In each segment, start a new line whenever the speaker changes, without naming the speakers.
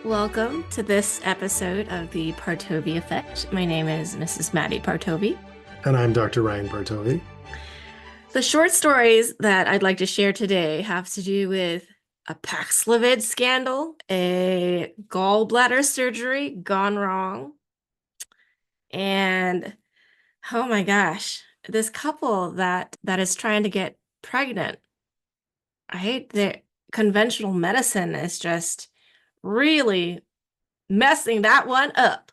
Welcome to this episode of the Partovi Effect. My name is Mrs. Madi Partovi.
And I'm Dr. Ryan Partovi.
The short stories that I'd like to share today have to do with a Paxlovid scandal, a gallbladder surgery gone wrong, and oh my gosh, this couple that is trying to get pregnant. Right? The conventional medicine is just really messing that one up.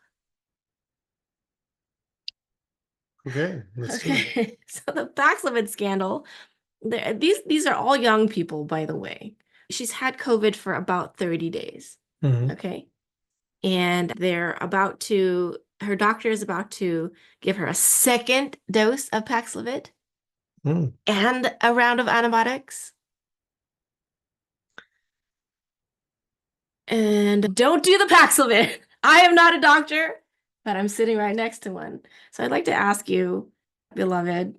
Okay, let's do it.
Okay, so the Paxlovid scandal, these are all young people, by the way. She's had COVID for about 30 days.
Mhm.
Okay. And her doctor is about to give her a second dose of Paxlovid
Mm.
and a round of antibiotics. And don't do the Paxlovid. I am not a doctor, but I'm sitting right next to one. So I'd like to ask you, beloved,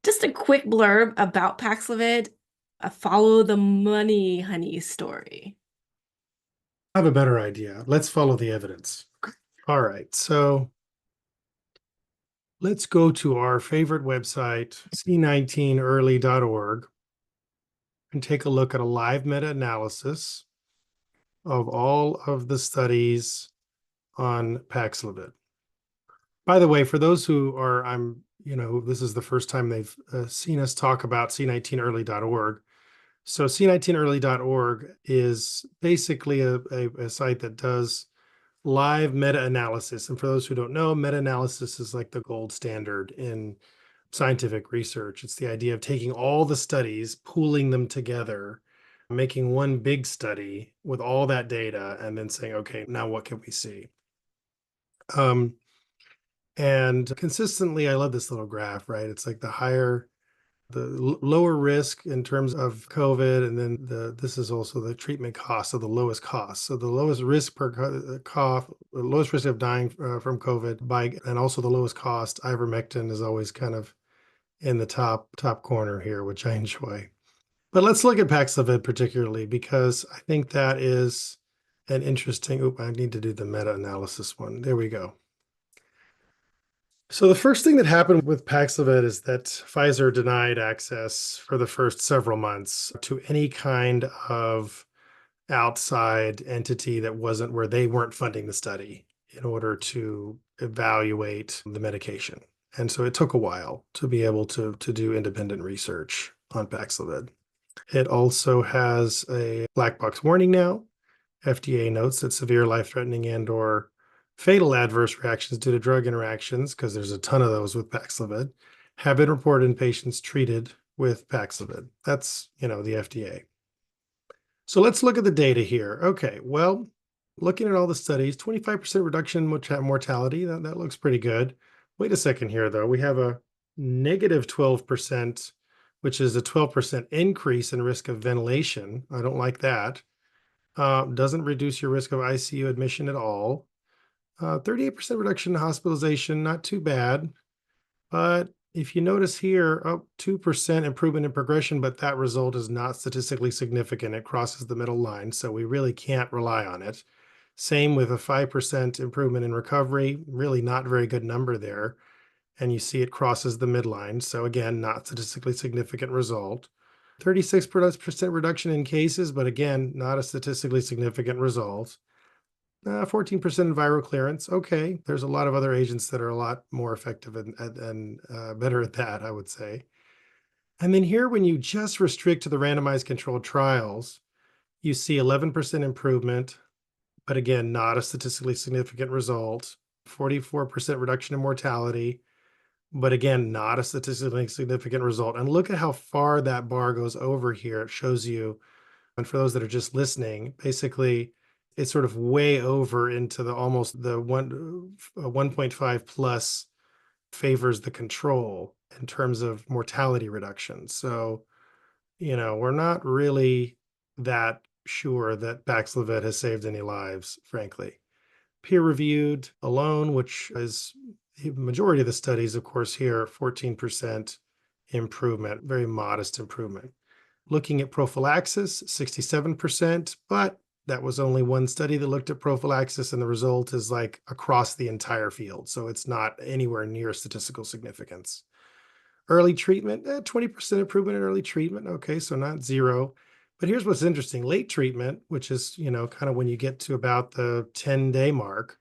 just a quick blurb about Paxlovid, a follow the money honey story.
I have a better idea. Let's follow the evidence. All right, so let's go to our favorite website, c19early.org, and take a look at a live meta-analysis of all of the studies on Paxlovid. By the way, for those who are, this is the first time they've seen us talk about c19early.org. So c19early.org is basically a site that does live meta-analysis. And for those who don't know, meta-analysis is like the gold standard in scientific research. It's the idea of taking all the studies, pooling them together, making one big study with all that data, and then saying, okay, now what can we see? And consistently, I love this little graph, right? It's like the lower risk in terms of COVID, and then this is also the treatment cost, so the lowest cost. So the lowest risk per cough, the lowest risk of dying from COVID and also the lowest cost. Ivermectin is always kind of in the top corner here, which I enjoy. But let's look at Paxlovid particularly because I think that is an interesting. I need to do the meta-analysis one. There we go. So the first thing that happened with Paxlovid is that Pfizer denied access for the first several months to any kind of outside entity that wasn't where they weren't funding the study in order to evaluate the medication. And so it took a while to be able to do independent research on Paxlovid. It also has a black box warning now. FDA notes that severe life-threatening and/or fatal adverse reactions due to drug interactions, because there's a ton of those with Paxlovid, have been reported in patients treated with Paxlovid. That's, the FDA. So let's look at the data here. Okay, well, looking at all the studies, 25% reduction in mortality, that looks pretty good. Wait a second here, though. We have a negative 12%, which is a 12% increase in risk of ventilation. I don't like that. Doesn't reduce your risk of ICU admission at all. 38% reduction in hospitalization, not too bad. But if you notice here, 2% improvement in progression, but that result is not statistically significant. It crosses the middle line, so we really can't rely on it. Same with a 5% improvement in recovery, really not very good number there. And you see it crosses the midline. So again, not statistically significant result. 36% reduction in cases, but again, not a statistically significant result. 14% viral clearance. Okay, there's a lot of other agents that are a lot more effective and better at that, I would say. And then here, when you just restrict to the randomized controlled trials, you see 11% improvement, but again, not a statistically significant result. 44% reduction in mortality, but again, not a statistically significant result. And look at how far that bar goes over here. It shows you, and for those that are just listening, basically, it's sort of way over into the almost the 1.5 plus favors the control in terms of mortality reduction. So, we're not really that sure that Paxlovid has saved any lives, frankly. Peer reviewed alone, which is the majority of the studies, of course, here, 14% improvement, very modest improvement. Looking at prophylaxis, 67%, but That was only one study that looked at prophylaxis, and the result is like across the entire field. So it's not anywhere near statistical significance. Early treatment, 20% improvement in early treatment. Okay, so not zero. But here's what's interesting. Late treatment, which is, kind of when you get to about the 10-day mark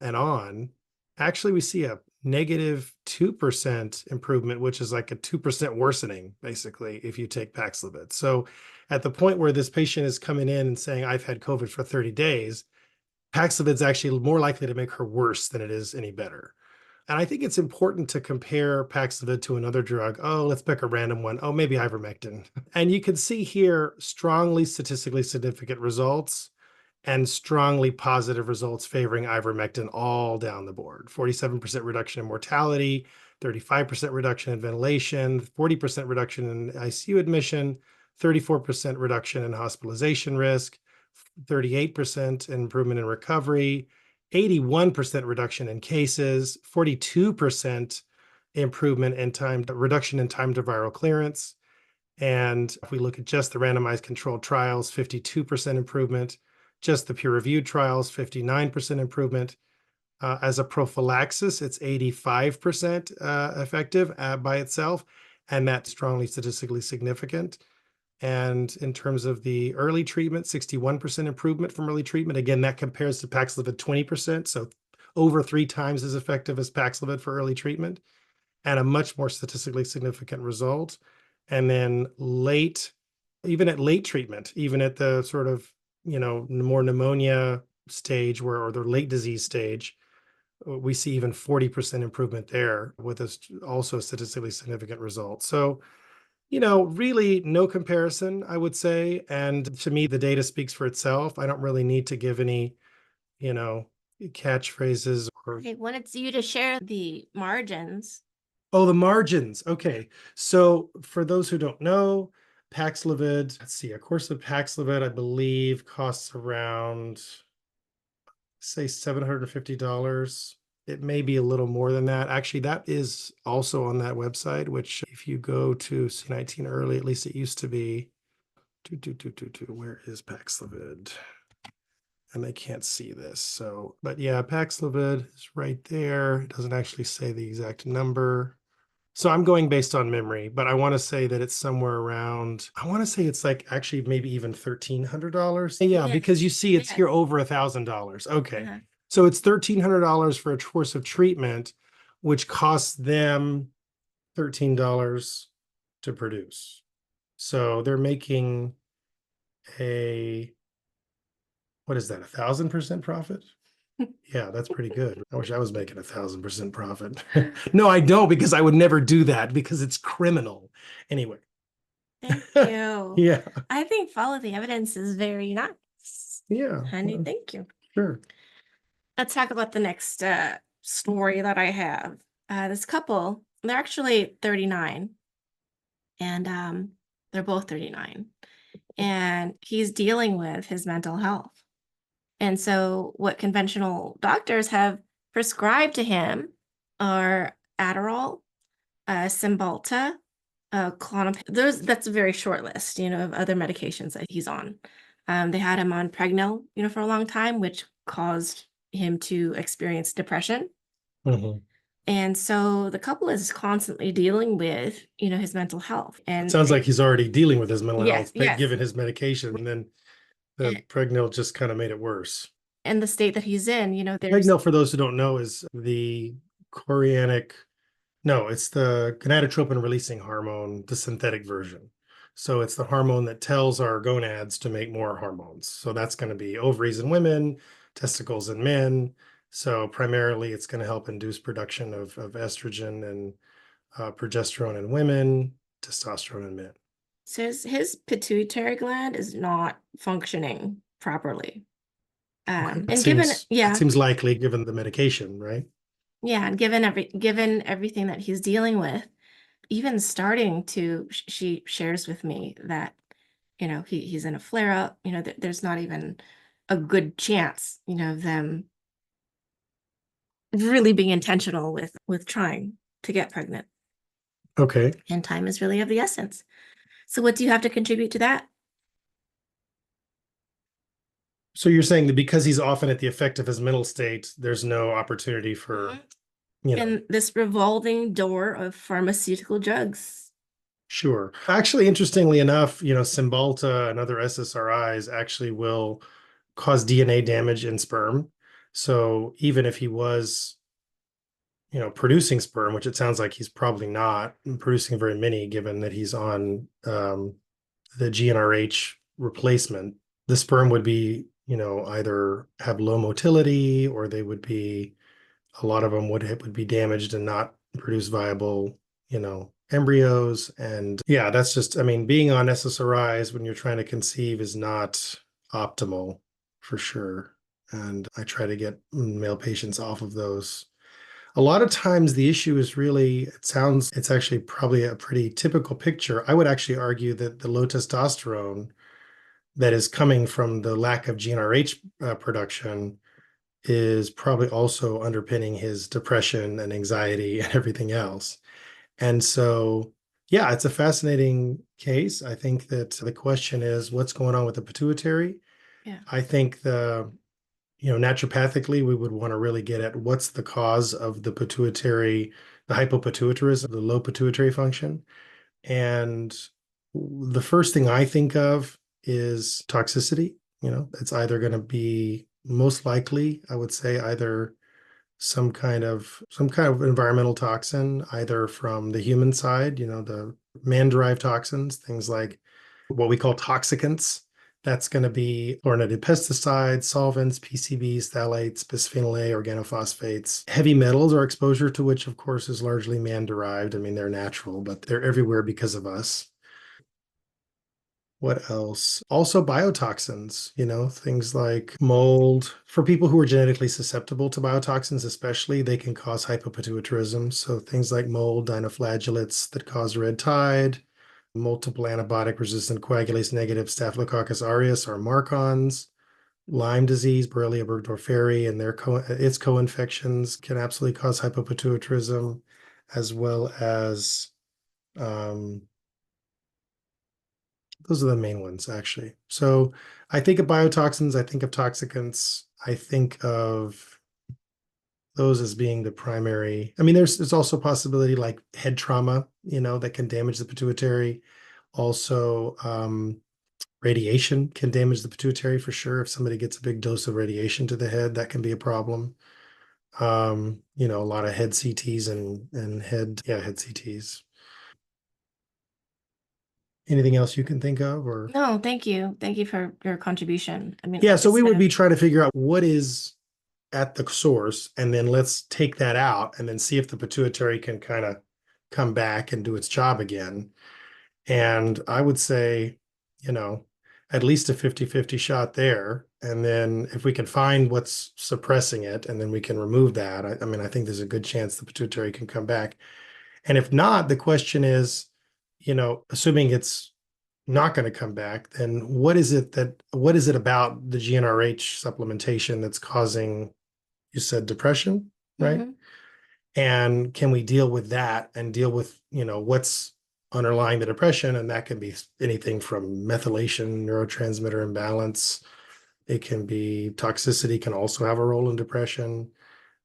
and on, actually we see a negative 2% improvement, which is like a 2% worsening, basically, if you take Paxlovid. So at the point where this patient is coming in and saying, I've had COVID for 30 days, Paxlovid's actually more likely to make her worse than it is any better. And I think it's important to compare Paxlovid to another drug. Oh, let's pick a random one. Oh, maybe ivermectin. And you can see here strongly statistically significant results and strongly positive results favoring ivermectin all down the board. 47% reduction in mortality, 35% reduction in ventilation, 40% reduction in ICU admission, 34% reduction in hospitalization risk, 38% improvement in recovery, 81% reduction in cases, 42% improvement in reduction in time to viral clearance. And if we look at just the randomized controlled trials, 52% improvement, just the peer-reviewed trials, 59% improvement. As a prophylaxis, it's 85% effective by itself, and that's strongly statistically significant. And in terms of the early treatment, 61% improvement from early treatment. Again, that compares to Paxlovid 20%, so over 3 times as effective as Paxlovid for early treatment, and a much more statistically significant result. And then even at late treatment, even at the sort of, more pneumonia stage or the late disease stage, we see even 40% improvement there with also a statistically significant result. So, really no comparison, I would say. And to me, the data speaks for itself. I don't really need to give any, catchphrases or.
I wanted you to share the margins.
Oh, the margins. Okay. So for those who don't know, Paxlovid, let's see, a course of Paxlovid, I believe, costs around, say, $750. It may be a little more than that. Actually, that is also on that website, which if you go to C19 early, at least it used to be, where is Paxlovid? And they can't see this. So, but yeah, Paxlovid is right there. It doesn't actually say the exact number. So I'm going based on memory, but I want to say that it's somewhere around, I want to say it's like actually maybe even $1,300. Yeah,
Yes.
because you see it's
Yes.
here over $1,000. Okay.
Uh-huh.
So it's $1,300 for a course of treatment, which costs them $13 to produce. So they're making what is that, 1,000% profit? Yeah, that's pretty good. I wish I was making 1,000% profit. No, I don't, because I would never do that because it's criminal. Anyway.
Thank you.
Yeah.
I think follow the evidence is very nice.
Yeah.
Honey, thank you.
Sure.
Let's talk about the next story that I have. This couple, they're actually 39, and they're both 39, and he's dealing with his mental health. And so what conventional doctors have prescribed to him are Adderall, Cymbalta, Klonopin. That's a very short list, of other medications that he's on. They had him on Parental, for a long time, which caused him to experience depression.
Mm-hmm.
And so the couple is constantly dealing with, his mental health. And
It sounds like he's already dealing with his mental health,
yes.
given his medication, and then the Pregnil just kind of made it worse.
And the state that he's in, there's
Pregnil, for those who don't know, is the chorionic, no, it's the gonadotropin releasing hormone, the synthetic version. So it's the hormone that tells our gonads to make more hormones. So that's going to be ovaries in women, testicles in men. So primarily it's going to help induce production of estrogen and progesterone in women, testosterone in men.
says his pituitary gland is not functioning properly.
Okay.
And
that seems likely given the medication, right?
Yeah, and given everything that he's dealing with, even starting to, she shares with me that, he's in a flare up, there's not even a good chance, of them really being intentional with trying to get pregnant.
Okay.
And time is really of the essence. So what do you have to contribute to that?
So you're saying that because he's often at the effect of his mental state, there's no opportunity for,
Mhm.
you know,
And this revolving door of pharmaceutical drugs.
sure. Actually, interestingly enough, Cymbalta and other SSRIs actually will cause DNA damage in sperm. So even if he was, producing sperm, which it sounds like he's probably not producing very many, given that he's on the GnRH replacement, the sperm would be, either have low motility or they would be, a lot of them would be damaged and not produce viable, embryos. And yeah, that's just, I mean, being on SSRIs when you're trying to conceive is not optimal for sure. And I try to get male patients off of those. A lot of times the issue is really, it's actually probably a pretty typical picture. I would actually argue that the low testosterone that is coming from the lack of GnRH production is probably also underpinning his depression and anxiety and everything else. And so, yeah, it's a fascinating case. I think that the question is what's going on with the pituitary?
Yeah.
I think naturopathically, we would want to really get at what's the cause of the pituitary, the hypopituitarism, the low pituitary function. And the first thing I think of is toxicity. It's either going to be most likely, I would say, either some kind of environmental toxin, either from the human side, the man-derived toxins, things like what we call toxicants. That's going to be chlorinated pesticides, solvents, PCBs, phthalates, bisphenol A, organophosphates, heavy metals, our exposure to which, of course, is largely man-derived. I mean, they're natural, but they're everywhere because of us. What else? Also biotoxins, things like mold. For people who are genetically susceptible to biotoxins, especially, they can cause hypopituitarism. So things like mold, dinoflagellates that cause red tide, multiple antibiotic resistant coagulase negative Staphylococcus aureus or MARCoNS, Lyme disease, Borrelia burgdorferi, and its co-infections can absolutely cause hypopituitarism, as well as um, those are the main ones, actually. So I think of biotoxins, I think of toxicants, I think of those as being the primary. I mean, there's also a possibility like head trauma, that can damage the pituitary. Also, radiation can damage the pituitary for sure. If somebody gets a big dose of radiation to the head, that can be a problem. A lot of head CTs and head CTs. Anything else you can think of, or?
No, thank you. Thank you for your contribution. I mean,
Yeah,
like I
so we would
said,
be trying to figure out what is at the source, and then let's take that out and then see if the pituitary can kind of come back and do its job again. And I would say, you know, at least a 50-50 shot there. And then if we can find what's suppressing it and then we can remove that, I mean, I think there's a good chance the pituitary can come back. And if not, the question is, assuming it's not going to come back, then what is it about the GnRH supplementation that's causing, you said depression, right?
mhm.
And can we deal with that and deal with, what's underlying the depression? And that can be anything from methylation, neurotransmitter imbalance. It can be toxicity, can also have a role in depression.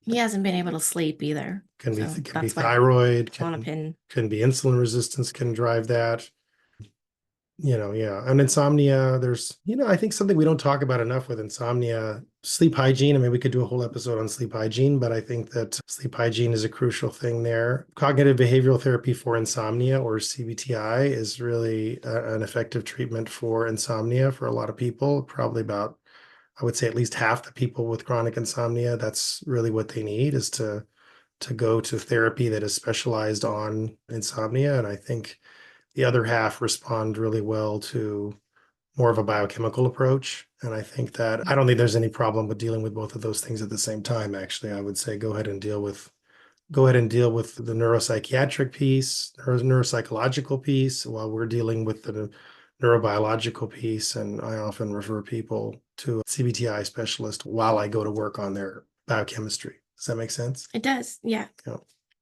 He hasn't been able to sleep either. So
Can be
that's why
thyroid,
I want to pin.
can be insulin resistance can drive that. Yeah. And insomnia, there's, I think something we don't talk about enough with insomnia, sleep hygiene. I mean, we could do a whole episode on sleep hygiene, but I think that sleep hygiene is a crucial thing there. Cognitive behavioral therapy for insomnia, or CBTI, is really an effective treatment for insomnia for a lot of people. Probably about, I would say, at least half the people with chronic insomnia, that's really what they need, is to go to therapy that is specialized on insomnia. And I think the other half respond really well to more of a biochemical approach. And I think that I don't think there's any problem with dealing with both of those things at the same time. Actually, I would say go ahead and deal with the neuropsychiatric piece, neuropsychological piece, while we're dealing with the neurobiological piece. And I often refer people to a CBTI specialist while I go to work on their biochemistry. Does that make sense?
It does. Yeah.
Yeah.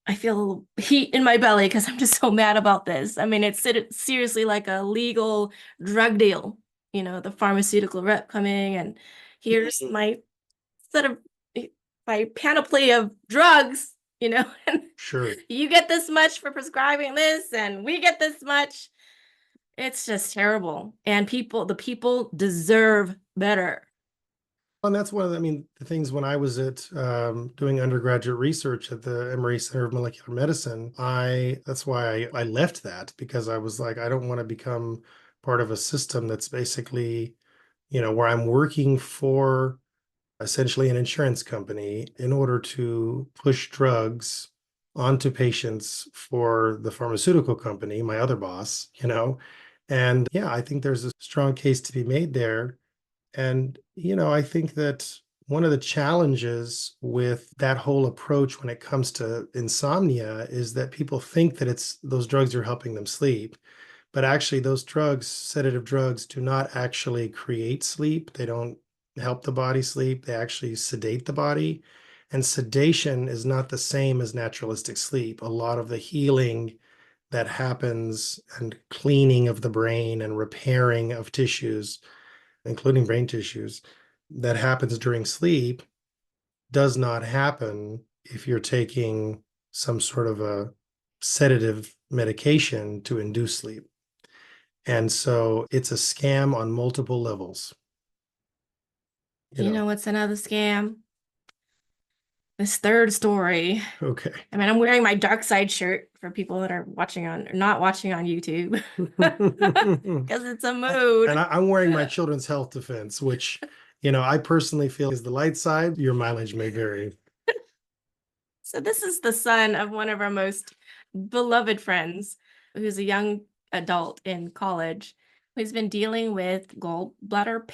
I feel heat in my belly because I'm just so mad about this. I mean, it's seriously like a legal drug deal. The pharmaceutical rep coming and here's my sort of my panoply of drugs, and
Sure.
you get this much for prescribing this, and we get this much. It's just terrible. And the people deserve better.
And that's one of the things when I was at doing undergraduate research at the Emory Center of Molecular Medicine, that's why I left that, because I was like, I don't want to become part of a system that's basically, where I'm working for essentially an insurance company in order to push drugs onto patients for the pharmaceutical company, my other boss. And yeah, I think there's a strong case to be made there. And, I think that one of the challenges with that whole approach when it comes to insomnia is that people think that it's those drugs are helping them sleep. But actually, those drugs, sedative drugs, do not actually create sleep. They don't help the body sleep. They actually sedate the body. And sedation is not the same as naturalistic sleep. A lot of the healing that happens and cleaning of the brain and repairing of tissues, including brain tissues, that happens during sleep does not happen if you're taking some sort of a sedative medication to induce sleep. And so it's a scam on multiple levels.
You know what's another scam? This third story.
Okay.
I mean, I'm wearing my dark side shirt for people that are not watching on YouTube because it's a mood.
And I'm wearing my children's health defense, which, I personally feel is the light side. Your mileage may vary.
So this is the son of one of our most beloved friends, who's a young adult in college, who's been dealing with gallbladder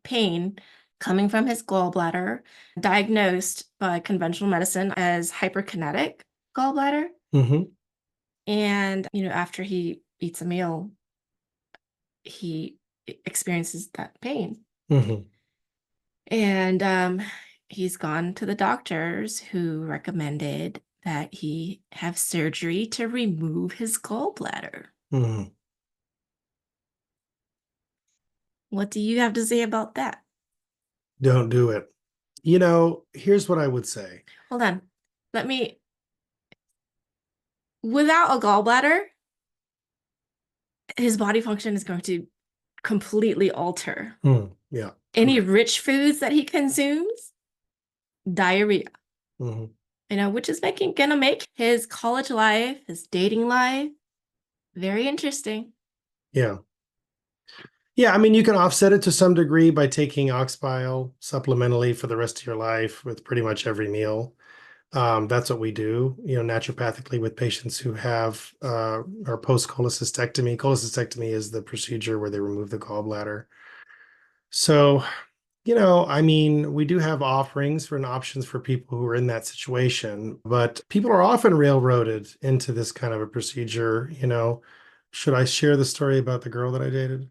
pain coming from his gallbladder, diagnosed by conventional medicine as hyperkinetic gallbladder.
Mm-hmm.
And, after he eats a meal, he experiences that pain.
Mm-hmm.
And he's gone to the doctors, who recommended that he have surgery to remove his gallbladder.
Mm-hmm.
What do you have to say about that?
Don't do it. Here's what I would say.
Hold on. Without a gallbladder, his body function is going to completely alter.
Yeah.
Any rich foods that he consumes, diarrhea.
Mm-hmm.
Which is gonna make his college life, his dating life, very interesting.
Yeah. Yeah, you can offset it to some degree by taking ox bile supplementally for the rest of your life with pretty much every meal. That's what we do, naturopathically with patients who have our post-cholecystectomy. Cholecystectomy is the procedure where they remove the gallbladder. So, we do have offerings and options for people who are in that situation, but people are often railroaded into this kind of a procedure. Should I share the story about the girl that I dated?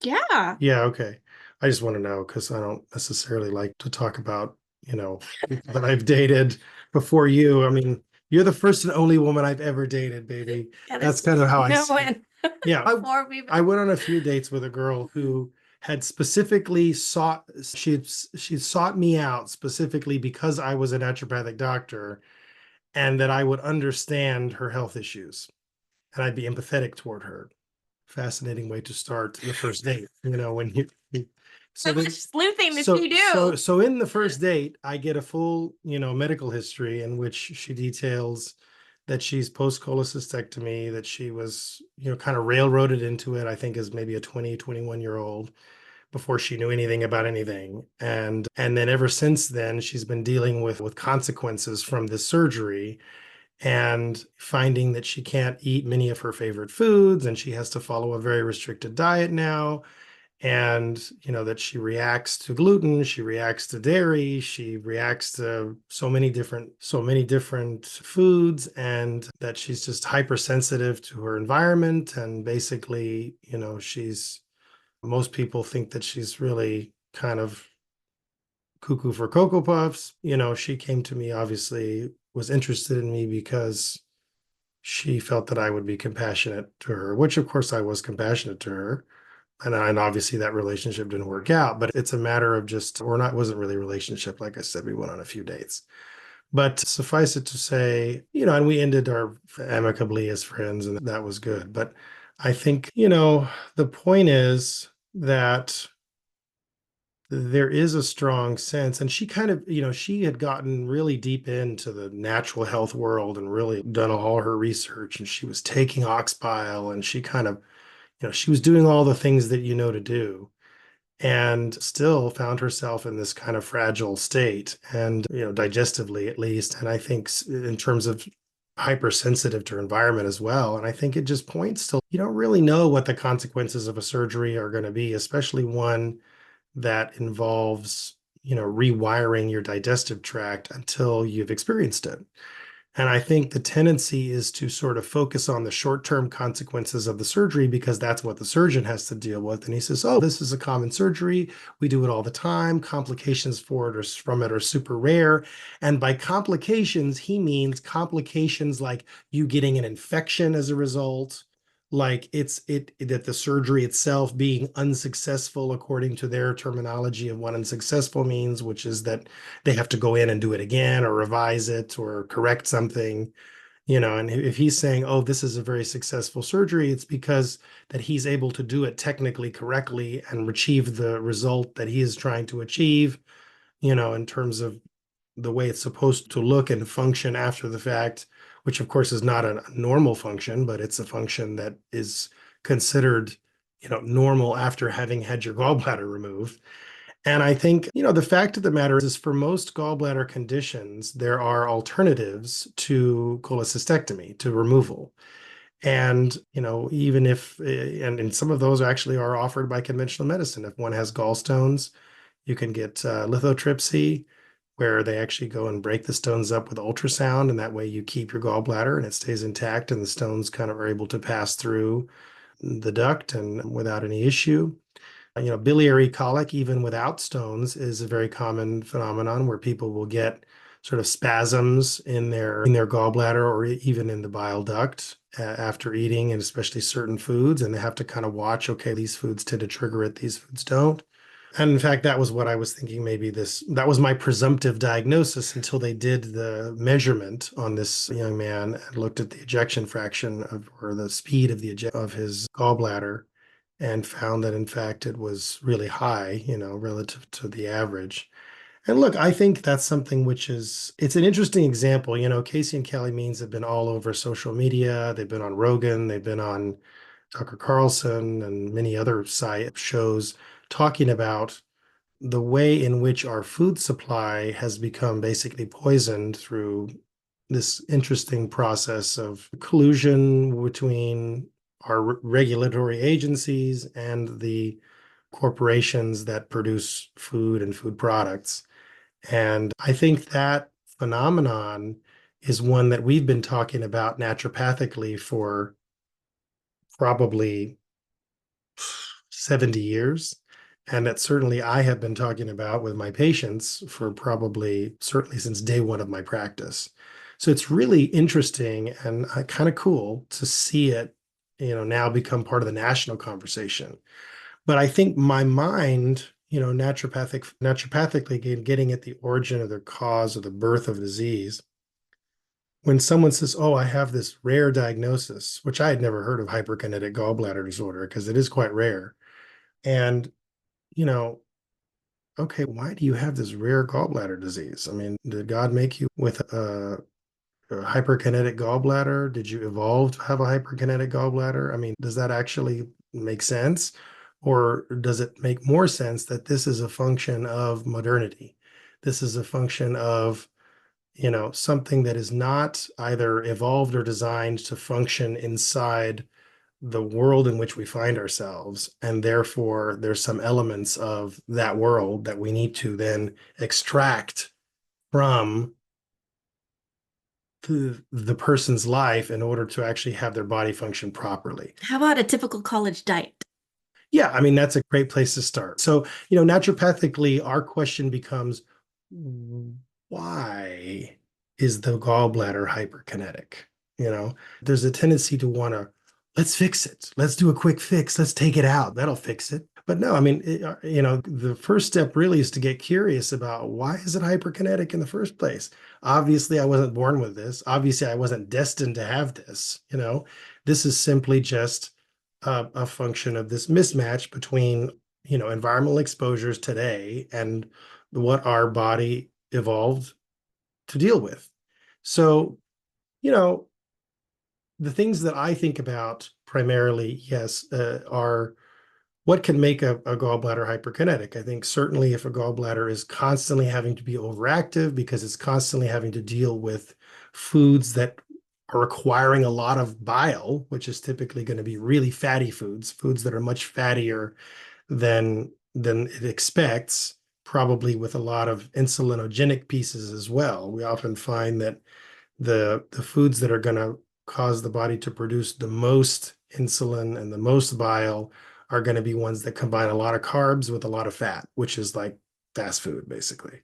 Yeah.
Yeah, okay. I just want to know because I don't necessarily like to talk about, people that I've dated before you. You're the first and only woman I've ever dated, baby.
Yeah,
That's kind of how I see it.
went
Yeah,
before we
I went on a few dates with a girl who had specifically she sought me out specifically because I was a naturopathic doctor and that I would understand her health issues and I'd be empathetic toward her. Fascinating way to start the first date, when
so much sleuthing that
so
you do.
so in the first date, I get a full, medical history in which she details that she's post cholecystectomy, that she was, kind of railroaded into it, I think as maybe a 21-year-old before she knew anything about anything. And then ever since then, she's been dealing with consequences from this surgery and finding that she can't eat many of her favorite foods and she has to follow a very restricted diet now, and that she reacts to gluten, she reacts to dairy, she reacts to so many different foods, and that she's just hypersensitive to her environment. And basically, most people think that she's really kind of cuckoo for Cocoa Puffs. She came to me, obviously was interested in me because she felt that I would be compassionate to her, which of course I was compassionate to her. And obviously that relationship didn't work out, but it's a matter of just, or not, wasn't really a relationship. Like I said, we went on a few dates. But suffice it to say, and we ended our amicably as friends, and that was good. But I think, the point is that there is a strong sense, and she kind of, she had gotten really deep into the natural health world and really done all her research, and she was taking oxbile, and she kind of, she was doing all the things that to do, and still found herself in this kind of fragile state, and digestively at least, and I think in terms of hypersensitive to her environment as well. And I think it just points to, you don't really know what the consequences of a surgery are going to be, especially one that involves rewiring your digestive tract, until you've experienced it. And I think the tendency is to sort of focus on the short-term consequences of the surgery, because that's what the surgeon has to deal with. And he says, oh, this is a common surgery. We do it all the time. Complications from it are super rare. And by complications, he means complications like you getting an infection as a result, like that the surgery itself being unsuccessful according to their terminology of what unsuccessful means, which is that they have to go in and do it again or revise it or correct something, and if he's saying, oh, this is a very successful surgery, it's because that he's able to do it technically correctly and achieve the result that he is trying to achieve, in terms of the way it's supposed to look and function after the fact, which of course is not a normal function, but it's a function that is considered, normal after having had your gallbladder removed. And I think, the fact of the matter is for most gallbladder conditions, there are alternatives to cholecystectomy, to removal. And, even if, and some of those actually are offered by conventional medicine. If one has gallstones, you can get lithotripsy, where they actually go and break the stones up with ultrasound. And that way you keep your gallbladder and it stays intact, and the stones kind of are able to pass through the duct and without any issue. Biliary colic, even without stones, is a very common phenomenon where people will get sort of spasms in their gallbladder or even in the bile duct after eating, and especially certain foods, and they have to kind of watch, okay, these foods tend to trigger it, these foods don't. And in fact, that was what I was thinking. Maybe that was my presumptive diagnosis until they did the measurement on this young man and looked at the ejection fraction or the speed of his gallbladder, and found that in fact it was really high, relative to the average. And look, I think that's something it's an interesting example. Casey and Kelly Means have been all over social media. They've been on Rogan, they've been on Tucker Carlson and many other site shows talking about the way in which our food supply has become basically poisoned through this interesting process of collusion between our regulatory agencies and the corporations that produce food and food products. And I think that phenomenon is one that we've been talking about naturopathically for probably 70 years. And that certainly I have been talking about with my patients for probably certainly since day one of my practice. So it's really interesting and kind of cool to see it, now become part of the national conversation. But I think my mind, naturopathically getting at the origin of the cause of the birth of disease. When someone says, oh, I have this rare diagnosis, which I had never heard of hyperkinetic gallbladder disorder because it is quite rare. And, you know, okay, why do you have this rare gallbladder disease? I mean, did God make you with a hyperkinetic gallbladder? Did you evolve to have a hyperkinetic gallbladder? I mean, does that actually make sense? Or does it make more sense that this is a function of modernity? This is a function of, something that is not either evolved or designed to function inside the world in which we find ourselves. And therefore, there's some elements of that world that we need to then extract from the person's life in order to actually have their body function properly.
How about a typical college diet?
Yeah, I mean, that's a great place to start. So, naturopathically, our question becomes, why is the gallbladder hyperkinetic? There's a tendency to want to let's fix it. Let's do a quick fix. Let's take it out. That'll fix it. But no, I mean, the first step really is to get curious about why is it hyperkinetic in the first place? Obviously, I wasn't born with this. Obviously, I wasn't destined to have this. This is simply just a function of this mismatch between, environmental exposures today and what our body evolved to deal with. So, you know, the things that I think about primarily, yes, are what can make a gallbladder hyperkinetic. I think certainly if a gallbladder is constantly having to be overactive because it's constantly having to deal with foods that are requiring a lot of bile, which is typically going to be really fatty foods, foods that are much fattier than it expects, probably with a lot of insulinogenic pieces as well. We often find that the foods that are going to cause the body to produce the most insulin and the most bile are going to be ones that combine a lot of carbs with a lot of fat, which is like fast food, basically.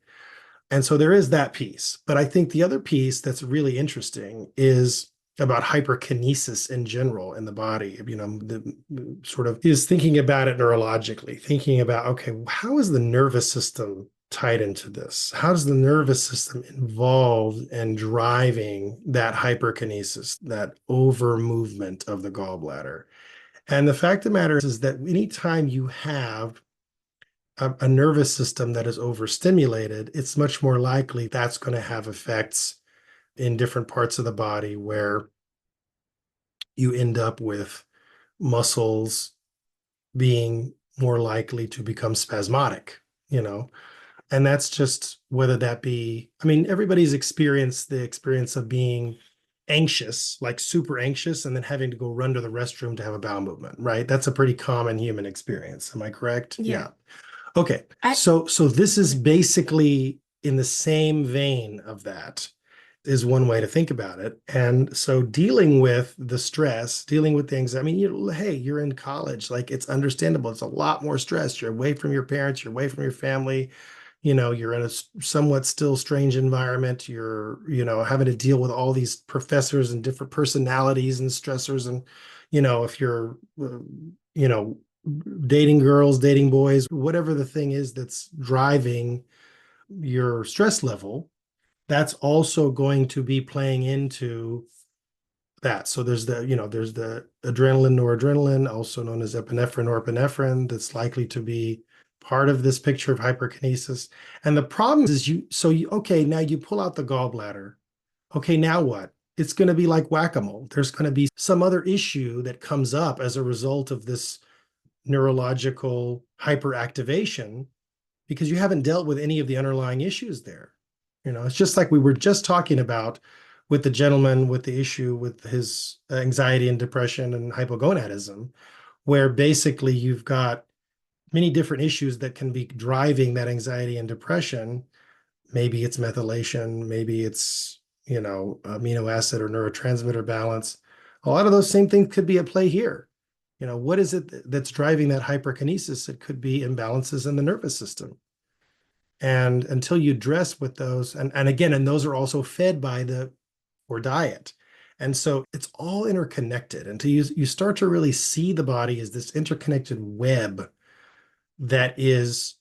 And so there is that piece. But I think the other piece that's really interesting is about hyperkinesis in general in the body. The sort of is thinking about it neurologically, thinking about, okay, how is the nervous system tied into this? How does the nervous system involved in driving that hyperkinesis, that over movement of the gallbladder? And the fact of the matter is that anytime you have a nervous system that is overstimulated, it's much more likely that's going to have effects in different parts of the body where you end up with muscles being more likely to become spasmodic. And that's just whether that be, I mean, everybody's experienced the experience of being anxious, like super anxious, and then having to go run to the restroom to have a bowel movement, right? That's a pretty common human experience. Am I correct?
Yeah.
Yeah. Okay.
I
So this is basically in the same vein of that is one way to think about it. And so dealing with the stress, dealing with things, I mean, hey, you're in college, like it's understandable. It's a lot more stress. You're away from your parents, you're away from your family, you're in a somewhat still strange environment. You're, having to deal with all these professors and different personalities and stressors. And, if you're, you know, dating girls, dating boys, whatever the thing is that's driving your stress level, that's also going to be playing into that. So there's the adrenaline, noradrenaline, also known as epinephrine or epinephrine, that's likely to be part of this picture of hyperkinesis. And the problem is okay, now you pull out the gallbladder. Okay, now what? It's going to be like whack-a-mole. There's going to be some other issue that comes up as a result of this neurological hyperactivation because you haven't dealt with any of the underlying issues there. It's just like we were just talking about with the gentleman with the issue with his anxiety and depression and hypogonadism, where basically you've got many different issues that can be driving that anxiety and depression. Maybe it's methylation, maybe it's, amino acid or neurotransmitter balance. A lot of those same things could be at play here. What is it that's driving that hyperkinesis? It could be imbalances in the nervous system. And until you address with those, and again, and those are also fed by the or diet. And so it's all interconnected until you start to really see the body as this interconnected web that is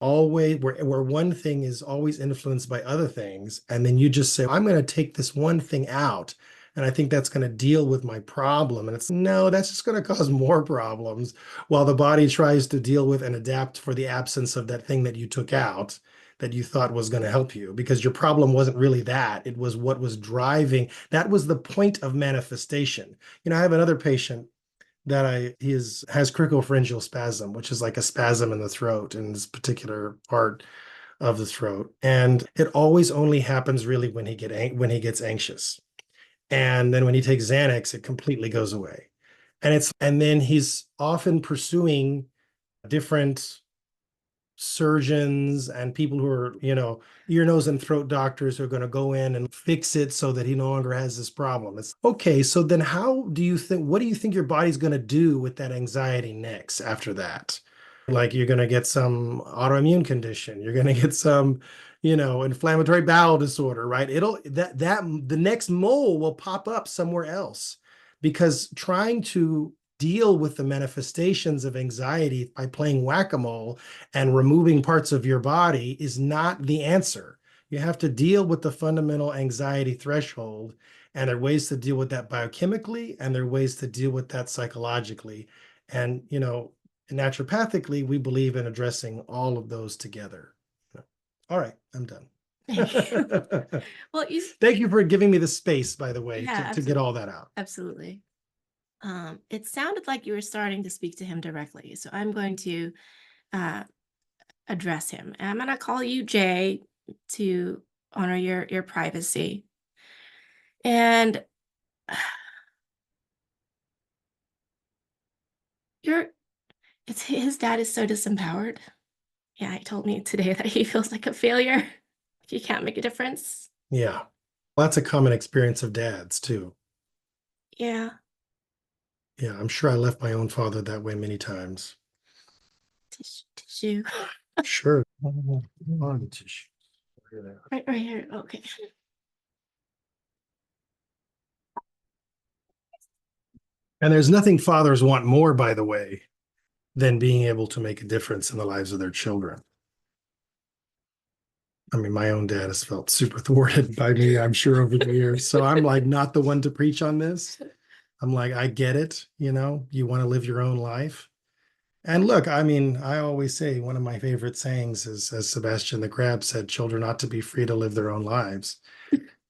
always where one thing is always influenced by other things. And then you just say, I'm going to take this one thing out. And I think that's going to deal with my problem. And it's no, that's just going to cause more problems while the body tries to deal with and adapt for the absence of that thing that you took out that you thought was going to help you, because your problem wasn't really that. It was what was driving. That was the point of manifestation. I have another patient that has cricopharyngeal spasm, which is like a spasm in the throat in this particular part of the throat. And it always only happens really when he gets anxious. And then when he takes Xanax, it completely goes away. And then he's often pursuing different surgeons and people who are, ear, nose, and throat doctors who are going to go in and fix it so that he no longer has this problem. It's okay. So then what do you think your body's going to do with that anxiety next after that? Like you're going to get some autoimmune condition. You're going to get some, inflammatory bowel disorder, right? The next mole will pop up somewhere else because trying to deal with the manifestations of anxiety by playing whack-a-mole and removing parts of your body is not the answer. You have to deal with the fundamental anxiety threshold, and there are ways to deal with that biochemically, and there are ways to deal with that psychologically. And, naturopathically, we believe in addressing all of those together. All right, I'm done.
Well,
Thank you for giving me the space, by the way,
yeah,
to get all that out.
absolutely. It sounded like you were starting to speak to him directly, so I'm going to address him. And I'm going to call you Jay to honor your privacy. And his dad is so disempowered. Yeah, he told me today that he feels like a failure. He can't make a difference.
Yeah. That's a common experience of dads too.
Yeah.
Yeah, I'm sure I left my own father that way many times.
Tissue.
Sure.
Right here. Okay.
And there's nothing fathers want more, by the way, than being able to make a difference in the lives of their children. I mean, my own dad has felt super thwarted by me, I'm sure, over the years. So I'm like not the one to preach on this. I'm like, I get it. You want to live your own life. And look, I mean, I always say one of my favorite sayings is, as Sebastian the Crab said, children ought to be free to live their own lives.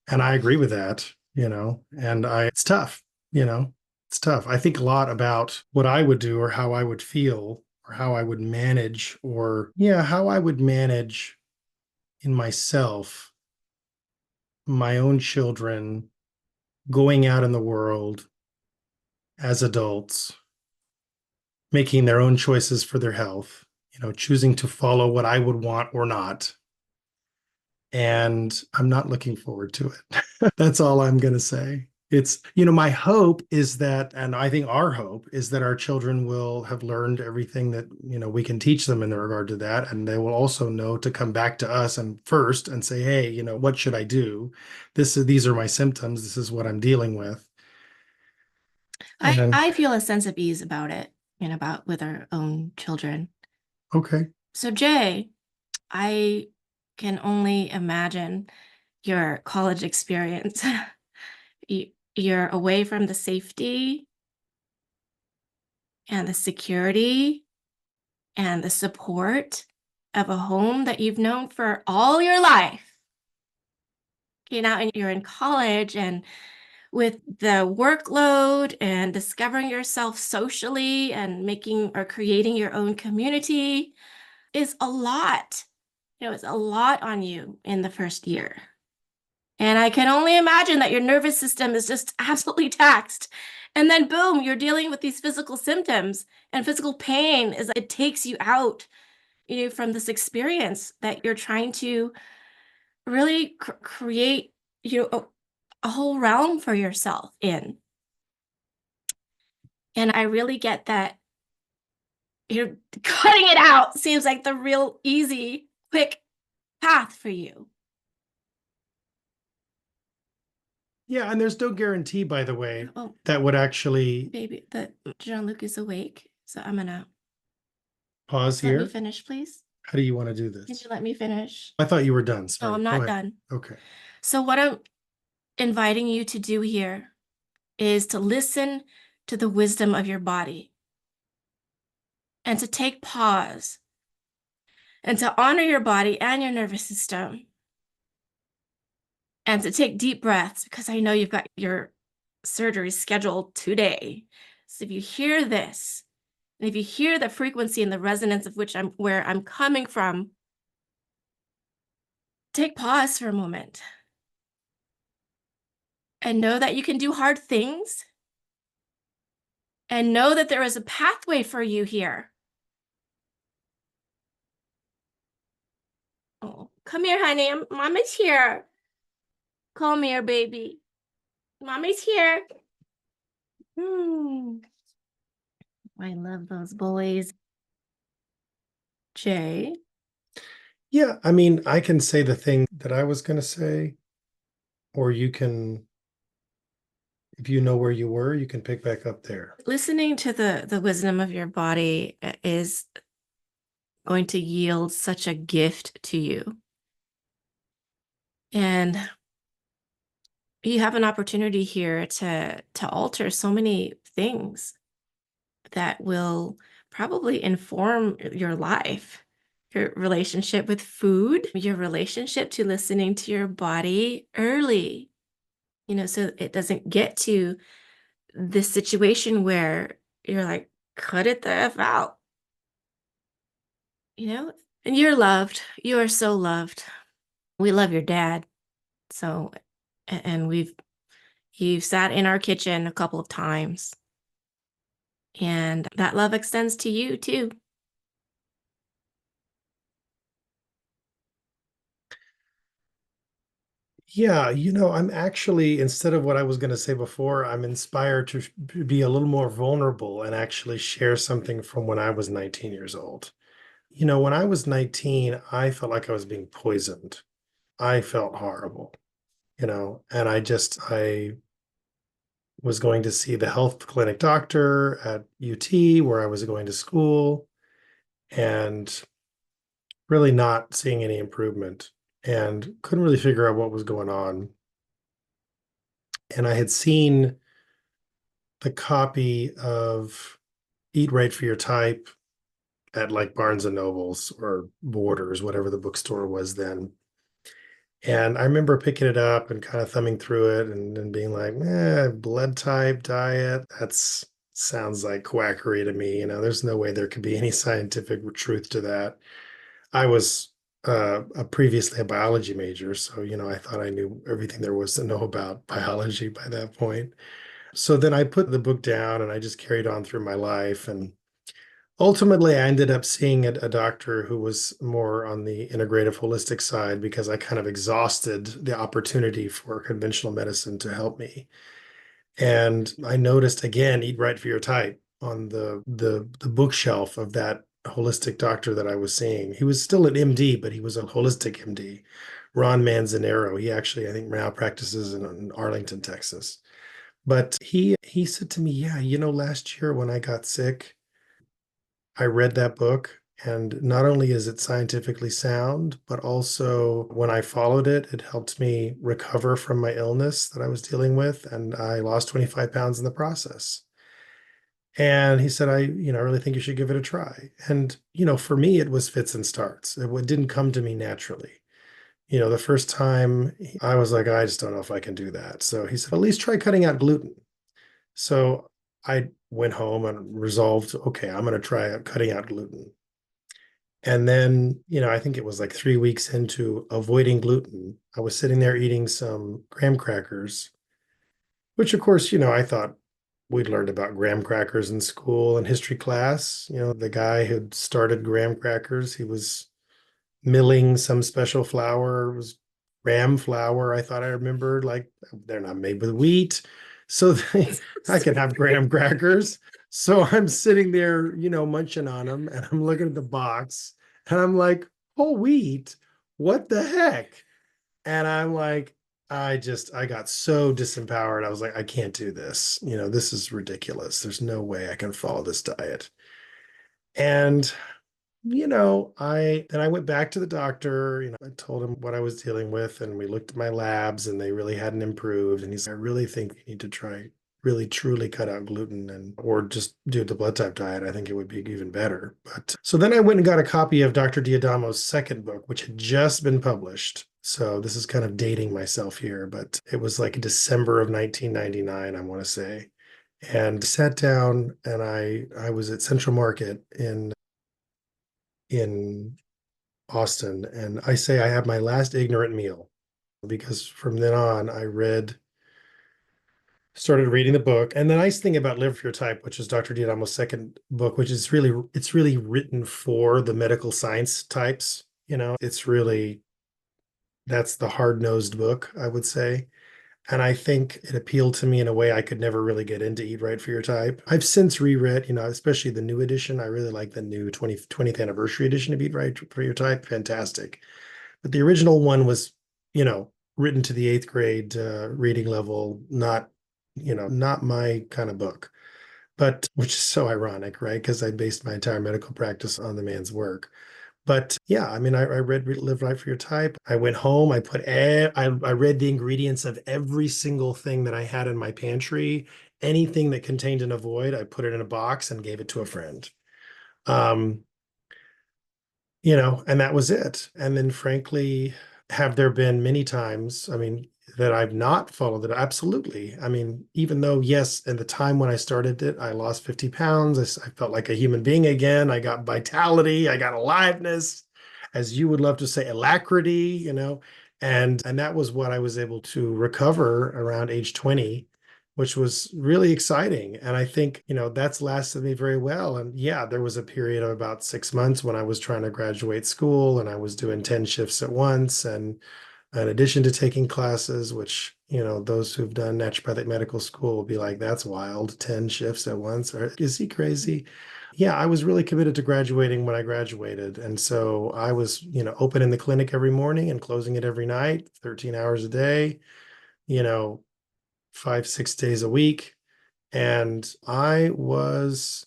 And I agree with that, and it's tough, it's tough. I think a lot about what I would do or how I would feel or how I would manage how I would manage in myself, my own children going out in the world as adults, making their own choices for their health, choosing to follow what I would want or not. And I'm not looking forward to it. That's all I'm going to say. It's, my hope is that, and I think our hope is that our children will have learned everything that, we can teach them in regard to that. And they will also know to come back to us and first and say, hey, what should I do? These are my symptoms. This is what I'm dealing with.
I feel a sense of ease about it and about with our own children.
Okay.
So Jay, I can only imagine your college experience. You're away from the safety and the security and the support of a home that you've known for all your life. Okay, now you're in college, and with the workload and discovering yourself socially and making or creating your own community is a lot. It's a lot on you in the first year. And I can only imagine that your nervous system is just absolutely taxed. And then boom, you're dealing with these physical symptoms, and physical pain it takes you out, from this experience that you're trying to really create, a whole realm for yourself in. And I really get that you're cutting it out seems like the real easy, quick path for you.
Yeah, and there's no guarantee, by the way,
Oh,
that would actually
baby, that Jean-Luc is awake. So I'm gonna
pause
let me
here.
finish, please.
How do you want to do
Can
this?
you let me finish?
I thought you were done.
No,
Sorry.
I'm
Go
not
ahead.
done.
Okay.
So what I'm inviting you to do here is to listen to the wisdom of your body and to take pause and to honor your body and your nervous system and to take deep breaths, because I know you've got your surgery scheduled today. So if you hear this, and if you hear the frequency and the resonance of where I'm coming from, take pause for a moment and know that you can do hard things, and know that there is a pathway for you here. Oh, come here, honey. Mommy's here. Come here, baby. Mommy's here. I love those boys. Jay?
Yeah, I mean, I can say the thing that I was going to say, or you can If you know where you were, you can pick back up there.
Listening to the wisdom of your body is going to yield such a gift to you. And you have an opportunity here to alter so many things that will probably inform your life, your relationship with food, your relationship to listening to your body early, so it doesn't get to this situation where you're like, cut it the F out, you know? And you're loved. You are so loved. We love your dad. So, and you've sat in our kitchen a couple of times, and that love extends to you too.
Yeah, I'm actually, instead of what I was going to say before, I'm inspired to be a little more vulnerable and actually share something from when I was 19 years old. When I was 19, I felt like I was being poisoned. I felt horrible, and I was going to see the health clinic doctor at UT where I was going to school and really not seeing any improvement and couldn't really figure out what was going on. And I had seen the copy of Eat Right for Your Type at like Barnes and Nobles or Borders, whatever the bookstore was then. And I remember picking it up and kind of thumbing through it and being like, blood type diet, that's sounds like quackery to me. There's no way there could be any scientific truth to that. I was previously a biology major, so I thought I knew everything there was to know about biology by that point. So then I put the book down and I just carried on through my life. And ultimately, I ended up seeing a doctor who was more on the integrative holistic side because I kind of exhausted the opportunity for conventional medicine to help me. And I noticed again, Eat Right for Your Type on the bookshelf of that holistic doctor that I was seeing. He was still an MD, but he was a holistic MD. Ron Manzanero. He actually, I think, now practices in Arlington, Texas. But he said to me, "Yeah, last year when I got sick, I read that book, and not only is it scientifically sound, but also when I followed it, it helped me recover from my illness that I was dealing with, and I lost 25 pounds in the process." And he said, I really think you should give it a try. And, for me, it was fits and starts. It didn't come to me naturally. The first time I was like, I just don't know if I can do that. So he said, at least try cutting out gluten. So I went home and resolved, okay, I'm going to try cutting out gluten. And then, I think it was like 3 weeks into avoiding gluten, I was sitting there eating some graham crackers, which of course, I thought we'd learned about graham crackers in school and history class. The guy who started graham crackers, he was milling some special flour. It was graham flour. I thought I remembered, like, they're not made with wheat. So I can have graham crackers. So I'm sitting there, munching on them and I'm looking at the box and I'm like, whole wheat? What the heck? And I'm like, I got so disempowered. I was like, I can't do this. This is ridiculous. There's no way I can follow this diet. And I went back to the doctor, I told him what I was dealing with, and we looked at my labs and they really hadn't improved. And he said, I really think you need to try really truly cut out gluten or just do the blood type diet. I think it would be even better. But so then I went and got a copy of Dr. Diodamo's second book, which had just been published. So this is kind of dating myself here, but it was like December of 1999, I want to say. And sat down and I was at Central Market in Austin, and I say I have my last ignorant meal because from then on started reading the book. And the nice thing about Live for Your Type, which is Dr. Diodamo's second book, which is it's really written for the medical science types. It's really that's the hard-nosed book, I would say. And I think it appealed to me in a way I could never really get into Eat Right for Your Type. I've since reread, especially the new edition. I really like the new 20th anniversary edition of Eat Right for Your Type. Fantastic. But the original one was, written to the eighth grade reading level, not not my kind of book. But which is so ironic, right? Because I based my entire medical practice on the man's work. But yeah, I mean, I read Live Right for Your Type. I went home, I read the ingredients of every single thing that I had in my pantry. Anything that contained an avoid, I put it in a box and gave it to a friend. Um, and that was it. And then frankly, have there been many times, I mean, that I've not followed it? Absolutely. I mean, even though, yes, in the time when I started it, I lost 50 pounds. I felt like a human being again. I got vitality, I got aliveness, as you would love to say, alacrity, and that was what I was able to recover around age 20, which was really exciting. And I think, that's lasted me very well. And yeah, there was a period of about 6 months when I was trying to graduate school and I was doing 10 shifts at once. And in addition to taking classes, which, those who've done naturopathic medical school will be like, that's wild, 10 shifts at once. Or is he crazy? Yeah, I was really committed to graduating when I graduated. And so I was, open in the clinic every morning and closing it every night, 13 hours a day, you know, 5, 6 days a week. And I was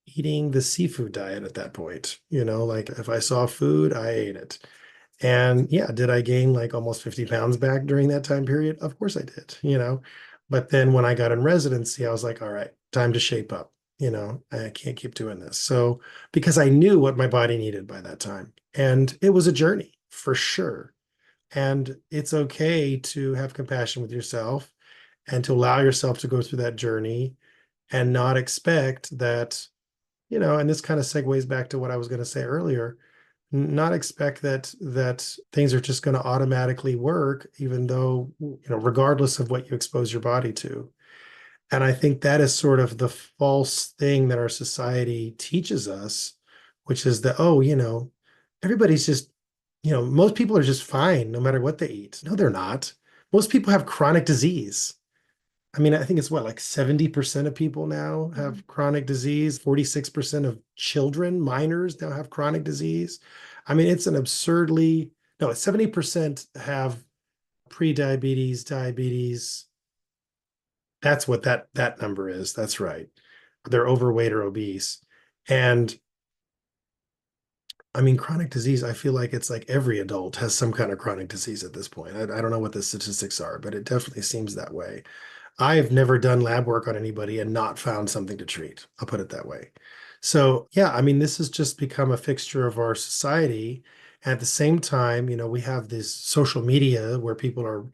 eating the seafood diet at that point. Like if I saw food, I ate it. And yeah, did I gain like almost 50 pounds back during that time period? Of course I did. But then when I got in residency, I was like, all right, time to shape up. I can't keep doing this. So, because I knew what my body needed by that time. And it was a journey for sure. And it's okay to have compassion with yourself and to allow yourself to go through that journey and not expect that, and this kind of segues back to what I was going to say earlier, not expect that things are just going to automatically work, even though, regardless of what you expose your body to. And I think that is sort of the false thing that our society teaches us, which is that, oh, everybody's just, most people are just fine no matter what they eat. No, they're not. Most people have chronic disease. I mean, I think it's what, like 70% of people now have chronic disease. 46% of children, minors now have chronic disease. I mean, it's an absurdly, no, 70% have pre-diabetes, diabetes. That's what that number is. That's right. They're overweight or obese. And I mean, chronic disease, I feel like it's like every adult has some kind of chronic disease at this point. I don't know what the statistics are, but it definitely seems that way. I've never done lab work on anybody and not found something to treat. I'll put it that way. So, yeah, I mean, this has just become a fixture of our society. At the same time, we have this social media where people are,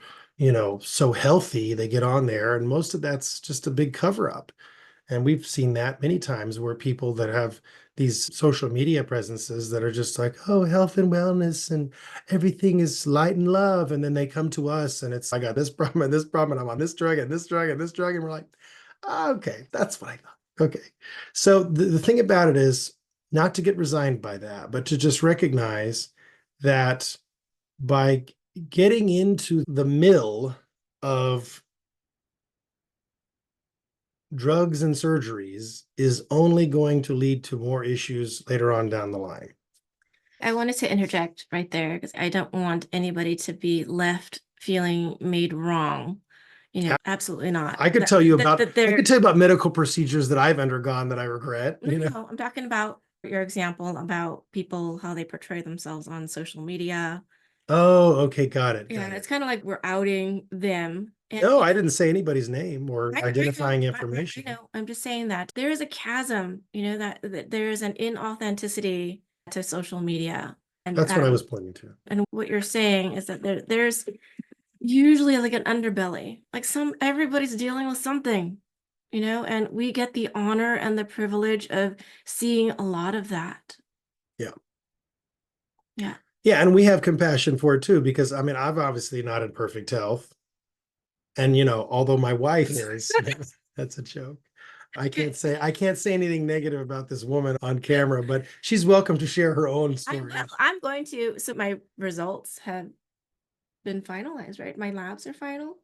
so healthy, they get on there, and most of that's just a big cover up. And we've seen that many times where people that have these social media presences that are just like, oh, health and wellness and everything is light and love. And then they come to us and it's, I got this problem and this problem, and I'm on this drug and this drug and this drug. And we're like, "Ah, okay, that's what I thought." Okay. So the thing about it is not to get resigned by that, but to just recognize that by getting into the mill of drugs and surgeries is only going to lead to more issues later on down the line.
I wanted to interject right there because I don't want anybody to be left feeling made wrong. Absolutely not.
I could tell you about medical procedures that I've undergone that I regret.
No, I'm talking about your example about people, how they portray themselves on social media.
Oh, okay, got it.
Yeah, it's kind of like we're outing them.
No, I didn't say anybody's name or identifying information.
I know. I'm just saying that there is a chasm, that there is an inauthenticity to social media. And
that's what I was pointing to.
And what you're saying is that there's usually like an underbelly, like everybody's dealing with something, and we get the honor and the privilege of seeing a lot of that.
Yeah.
Yeah.
Yeah, and we have compassion for it too, because I mean, I've obviously not in perfect health. And although my wife is, that's a joke. I can't say anything negative about this woman on camera, but she's welcome to share her own story.
I'm going to. So my results have been finalized, right? My labs are final,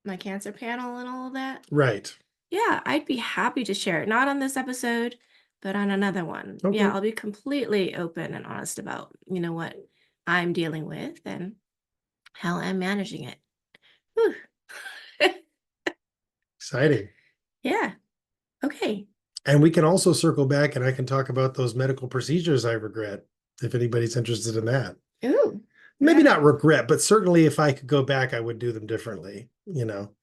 my cancer panel and all of that.
Right.
Yeah, I'd be happy to share it. Not on this episode, but on another one.
Okay.
Yeah, I'll be completely open and honest about, what I'm dealing with and how I'm managing it. Whew.
Exciting.
Yeah. Okay.
And we can also circle back and I can talk about those medical procedures I regret, if anybody's interested in that.
Ooh.
Maybe
Yeah.
not regret, but certainly if I could go back, I would do them differently, you know.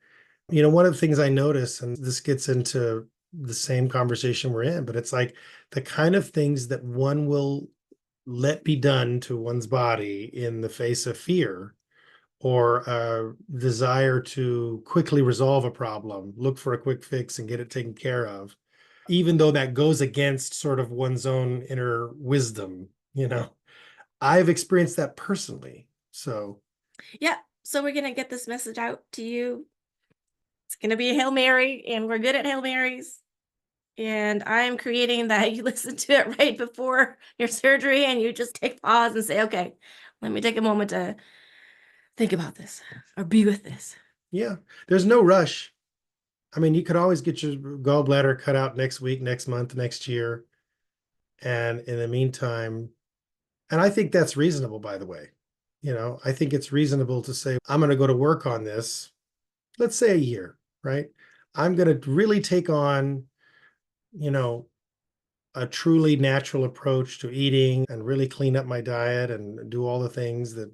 One of the things I notice, and this gets into the same conversation we're in, but it's like the kind of things that one will let be done to one's body in the face of fear or a desire to quickly resolve a problem, look for a quick fix and get it taken care of, even though that goes against sort of one's own inner wisdom. I've experienced that personally. So,
Yeah. So we're gonna get this message out to you. It's gonna be a Hail Mary, and we're good at Hail Marys. And I'm creating that you listen to it right before your surgery and you just take pause and say, okay, let me take a moment to think about this or be with this.
yeah, there's no rush. I mean, you could always get your gallbladder cut out next week, next month, next year. And in the meantime, and I think that's reasonable, by the way. I think it's reasonable to say, I'm going to go to work on this, let's say a year, right? I'm going to really take on, you know, a truly natural approach to eating and really clean up my diet and do all the things that,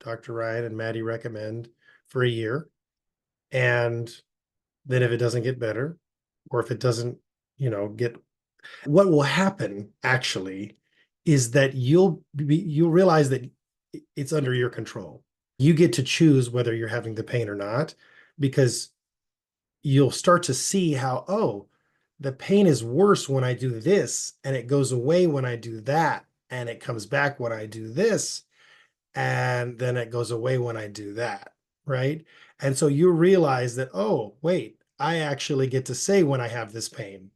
Dr. Ryan and Maddie recommend for a year. And then if it doesn't get better, or if it doesn't, get what will happen actually is that you'll realize that it's under your control. You get to choose whether you're having the pain or not, because you'll start to see how, oh, the pain is worse when I do this, and it goes away when I do that, and it comes back when I do this, and then it goes away when I do that, right? And so you realize that, oh, wait, I actually get to say when I have this pain.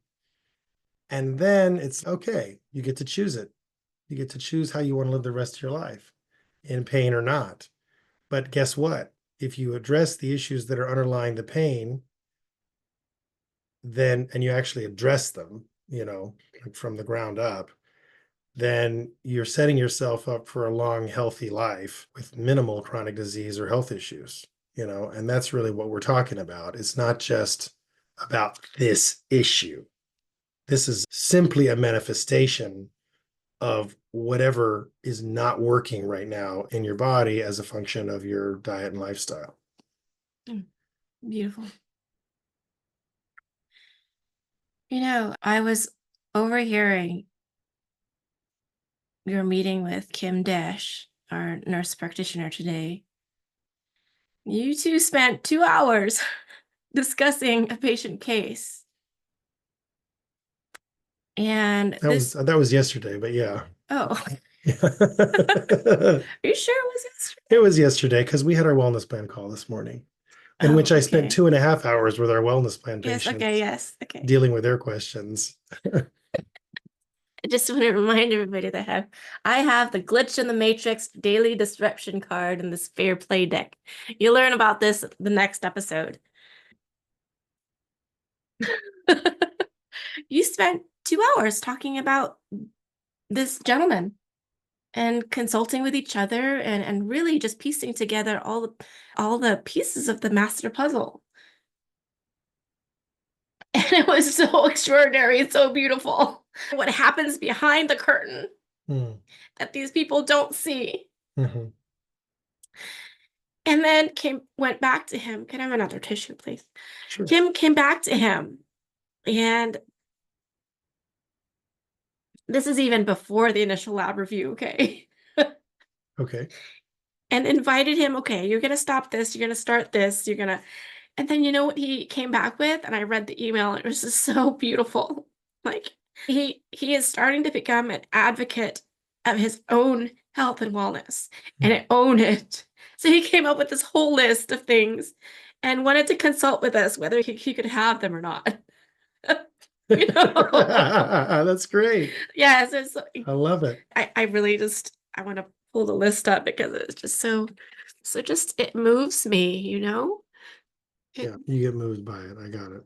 And then it's okay, you get to choose it. You get to choose how you want to live the rest of your life, in pain or not. But guess what? If you address the issues that are underlying the pain, then, and you actually address them, from the ground up, then you're setting yourself up for a long, healthy life with minimal chronic disease or health issues. And that's really what we're talking about. It's not just about this issue. This is simply a manifestation of whatever is not working right now in your body as a function of your diet and lifestyle.
Beautiful. I was overhearing your meeting with Kim Dash, our nurse practitioner today. You two spent 2 hours discussing a patient case. And
That was yesterday, but yeah.
Oh,
Yeah.
are you sure it was yesterday?
It was yesterday because we had our wellness plan call this morning, in
Oh,
which I spent
okay.
2.5 hours with our wellness plan
Yes,
patients
okay, yes, okay.
dealing with their questions.
I just want to remind everybody that I have the Glitch in the Matrix daily disruption card in this Fair Play deck. You'll learn about this the next episode. You spent 2 hours talking about this gentleman and consulting with each other and really just piecing together all the pieces of the master puzzle. And it was so extraordinary and so beautiful. What happens behind the curtain that these people don't see.
Mm-hmm.
And then Kim went back to him. Can I have another tissue, please?
Sure.
Kim came back to him. And this is even before the initial lab review, okay?
Okay.
And invited him, okay, you're going to stop this. You're going to start this. You're going to. And then you know what he came back with? And I read the email. And it was just so beautiful. Like he is starting to become an advocate of his own health and wellness and own it. So he came up with this whole list of things and wanted to consult with us whether he could have them or not.
That's great.
Yes,
I love it.
I really just I want to pull the list up because it's just so just it moves me.
Yeah, you get moved by it. I got it.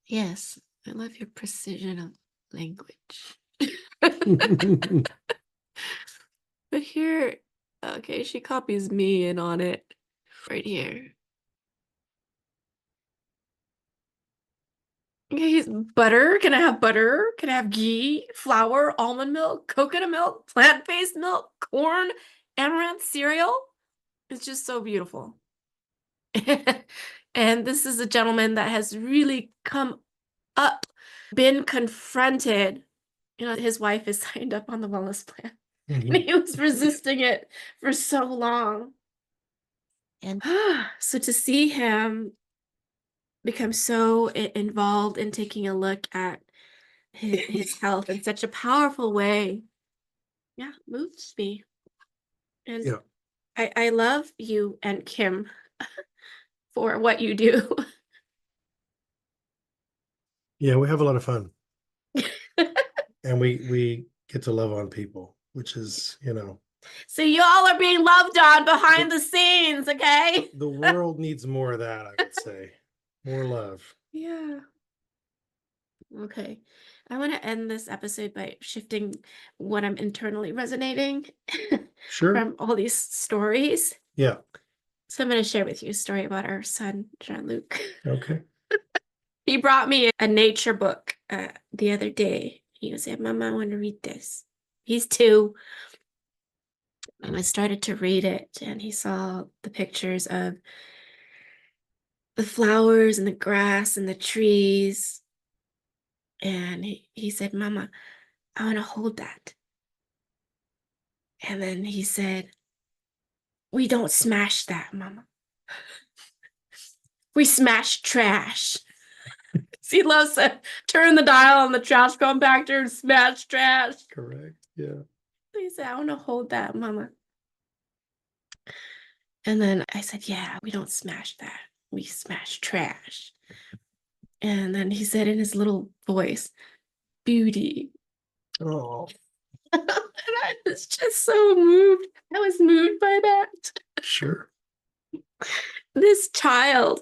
Yes, I love your precision of language. But here, okay, she copies me in on it right here. Okay, butter. Can I have butter? Can I have ghee, flour, almond milk, coconut milk, plant-based milk, corn, amaranth cereal? It's just so beautiful. And this is a gentleman that has really come up, been confronted. His wife is signed up on the wellness plan, and he was resisting it for so long. And so to see him become so involved in taking a look at his health in such a powerful way, yeah, moves me. And
Yeah.
I love you and Kim for what you do.
Yeah, we have a lot of fun. And we get to love on people, which is,
So y'all are being loved on behind the scenes, okay?
the world needs more of that, I would say. More love.
Yeah. Okay. I want to end this episode by shifting what I'm internally resonating
Sure.
from all these stories.
Yeah.
So I'm going to share with you a story about our son, Jean-Luc.
Okay.
He brought me a nature book the other day. He was saying, Mama, I want to read this. He's 2. And I started to read it, and he saw the pictures of the flowers and the grass and the trees. And he said, Mama, I want to hold that. And then he said, we don't smash that, Mama. We smash trash. He loves to turn the dial on the trash compactor and smash trash.
Correct. Yeah.
He said, I want to hold that, Mama. And then I said, yeah, we don't smash that. We smash trash. And then he said in his little voice, beauty.
Oh,
And I was just so moved. I was moved by that.
sure.
This child.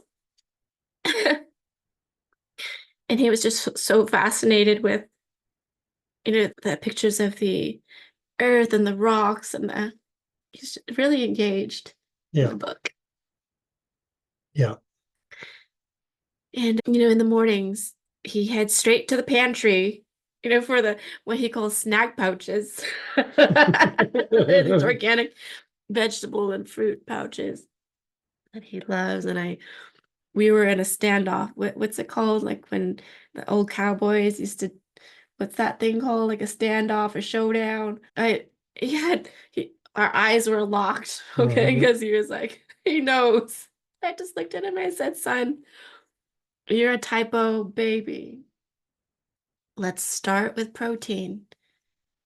And he was just so fascinated with, the pictures of the earth and the rocks, and he's really engaged in
Yeah.
the book.
Yeah.
And, in the mornings, he heads straight to the pantry, for what he calls snack pouches. It's organic vegetable and fruit pouches that he loves. And we were in a standoff. What's it called? Like when the old cowboys used to, what's that thing called? Like a standoff, a showdown. Our eyes were locked, okay, because he was like, he knows. I just looked at him and I said, son, you're a typo baby. Let's start with protein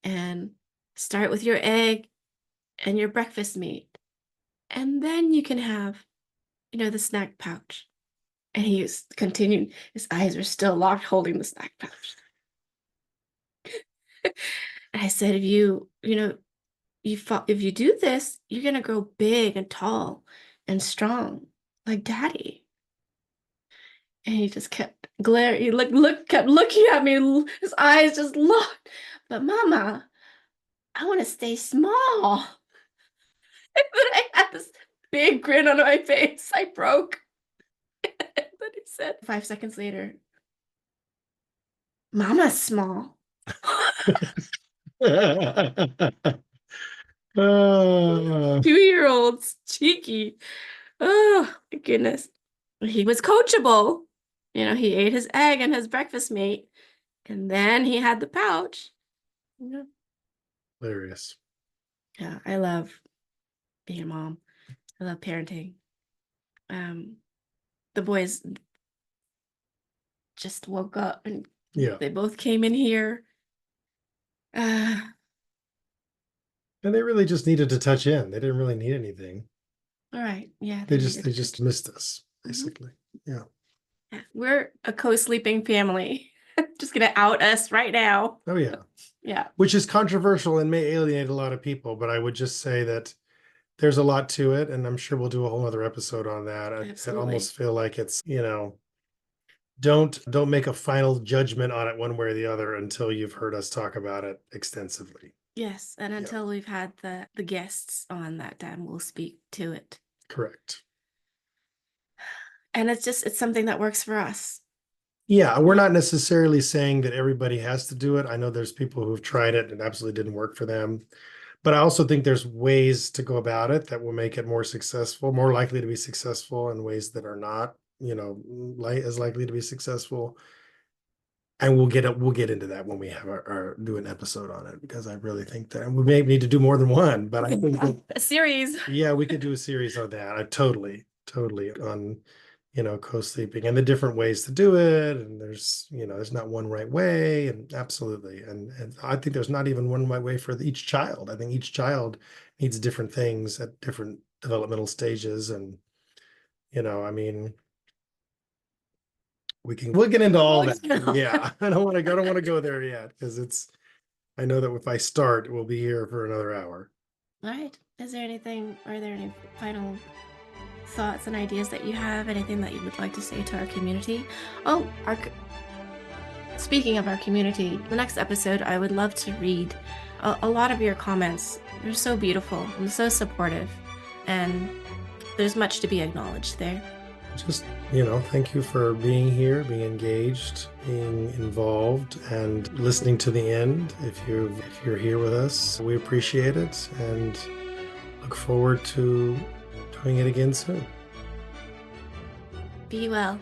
and start with your egg and your breakfast meat. And then you can have, the snack pouch. And he continued, his eyes were still locked, holding the snack pouch. And I said, if you do this, you're gonna grow big and tall and strong like daddy. And he just kept glaring. He kept looking at me. His eyes just locked. But Mama, I want to stay small. And then I had this big grin on my face. I broke. And then he said 5 seconds later, Mama's small.
Uh,
2-year-olds, cheeky. Oh, my goodness. He was coachable. He ate his egg and his breakfast meat, and then he had the pouch.
Hilarious.
Yeah, I love being a mom. I love parenting. The boys just woke up and
Yeah.
they both came in here.
And they really just needed to touch in. They didn't really need anything.
All right. Yeah.
They just missed us, basically. Yeah.
Yeah. We're a co-sleeping family. Just gonna out us right now.
Oh, yeah.
Yeah.
Which is controversial and may alienate a lot of people, but I would just say that there's a lot to it, and I'm sure we'll do a whole other episode on that. I almost feel like it's, don't make a final judgment on it one way or the other until you've heard us talk about it extensively.
Yes, and until we've had the guests on that time, we'll speak to it.
Correct.
And it's something that works for us.
Yeah, we're not necessarily saying that everybody has to do it. I know there's people who've tried it and it absolutely didn't work for them. But I also think there's ways to go about it that will make it more successful, more likely to be successful, and ways that are not, as likely to be successful. And we'll get into that when we have our do an episode on it, because I really think that, and we may need to do more than one, but I think that,
A series.
yeah, we could do a series on that. I totally on, co-sleeping and the different ways to do it. And there's not one right way, and absolutely. And I think there's not even one right way for each child. I think each child needs different things at different developmental stages. And, I mean, we'll get into all that. Yeah. I don't want to go there yet, because I know that if I start, we'll be here for another hour.
All right. Are there any final thoughts and ideas that you have? Anything that you would like to say to our community? Oh, speaking of our community, the next episode, I would love to read a lot of your comments. They're so beautiful and so supportive, and there's much to be acknowledged there.
Just, thank you for being here, being engaged, being involved, and listening to the end. If you're here with us, we appreciate it and look forward to doing it again soon.
Be well.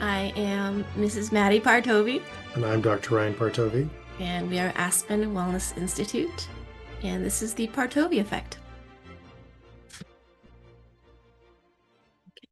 I am Mrs. Madi Partovi.
And I'm Dr. Ryan Partovi.
And we are Aspen Wellness Institute. And this is the Partovi Effect.